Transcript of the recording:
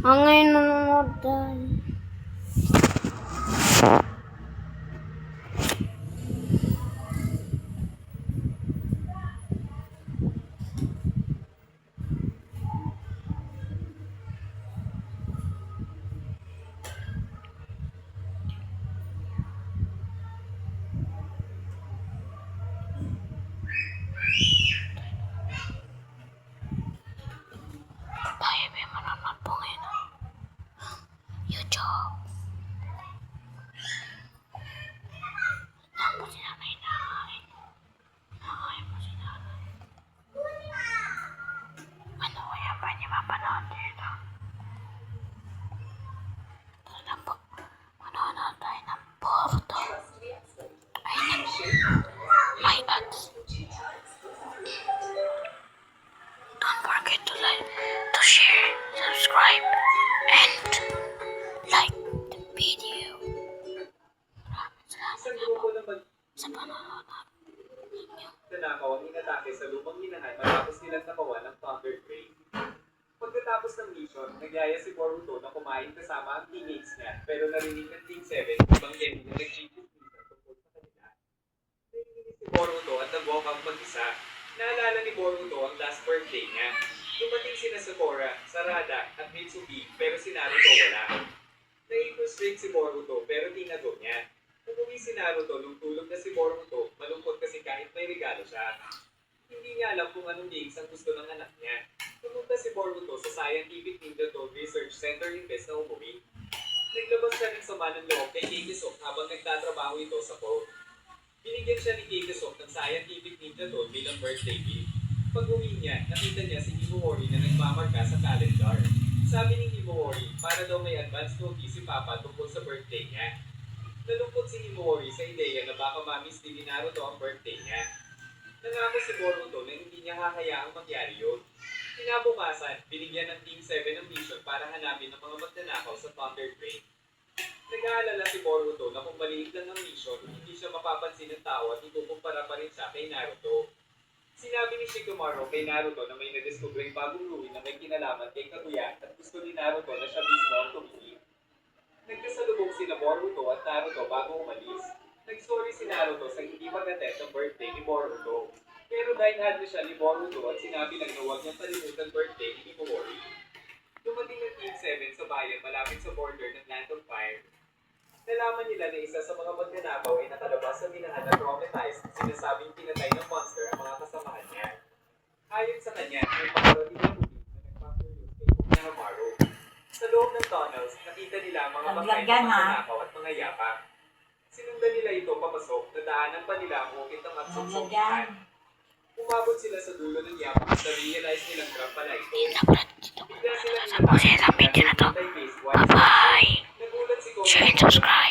Ang ngayon nanonood tayo. Tayo may manonood po ngayon. YouTube. Saan po sila may nakain? Nakain po sila. Ano kaya ba niya mapanood dito? Tara po. Manonood tayo ng Boruto. Ay, may ads. Don't forget to like, to share, subscribe, and like the video. Salamat po sa panonood ninyo. Nanakaw ang inatake sa lumang minahan matapos nilang nakawan ng Thunder Crane. Pagkatapos ng mission, nagyaya si Boruto na kumain kasama ang teammates niya pero narinig ng Team 7 ibang Genmi na nag-cheat tungkol sa kanila. Narinig si Boruto at nag-walk out mag-isa. Naalala ni Boruto ang last birthday niya. Dumating sina Sakura, Sarada at Mitsuki pero si Naruto wala. Nai-frustrate si Boruto pero tinago niya. Umuwi si Naruto nung tulog na si Boruto, malungkot kasi kahit may regalo siya. Hindi niya alam kung anong games ang gusto ng anak niya. Pumunta si Boruto sa Scientific Ninja Toad Research Center imbes na umuwi. Naglabas siya ng sama ng loob kay Kikisok habang nagtatrabaho ito sa phone. Binigyan siya ni Kikisok ng Scientific Ninja Toad bilang birthday gift. Pag-uwi niya, nakita niya si Himawari na nagmamarka sa calendar. Sabi ni Himawari, para daw may advance notice si Papa tungkol sa birthday niya. Nalungkot si Himawari sa ideya na baka mamiss ni Naruto ang birthday niya. Nangako si Boruto na hindi niya hahayaang mangyari yun. Kinabukasan, binigyan ng Team 7 ng mission para hanapin ang mga magnanakaw sa Thunder Crane. Nag-aalala si Boruto na kung maliit lang ang mission, hindi siya mapapansin ng tao at ikukumpara pa rin siya kay Naruto. Sinabi ni Shikamaru kay Naruto na may nadiskubreng bagong ruin na may kinalaman kay Kaguya at gusto ni Naruto na siya mismo ang tumili. Nagkasalubong sina Boruto at Naruto bago umalis. Nag-sorry si Naruto sa hindi pag-attend ng birthday ni Boruto. Pero dahil had na siya ni Boruto at sinabi lang na huwag niyang kalimutan birthday ni Himawari. Dumating ng Team 7 sa bayan malapit sa border ng Land of Fire. Nalaman nila na isa sa mga magnanakaw ay nakalabas sa minahan na traumatized at sinasabing pinatay ng monster ang mga kasamahan niya. Ayon sa kanya, may makarating na pulis na nagpaparoon kay Himawari. Sa loob ng tunnels, nakita nila ang mga patay na magnanakaw at mga yapa. Sinundan nila ito papasok, nadaanan pa nila ang ukit ng absorption. Umabot sila sa dulo ng yapa at na-realize nilang trap pala ito. Sa video na to. Bye-bye. Share and subscribe.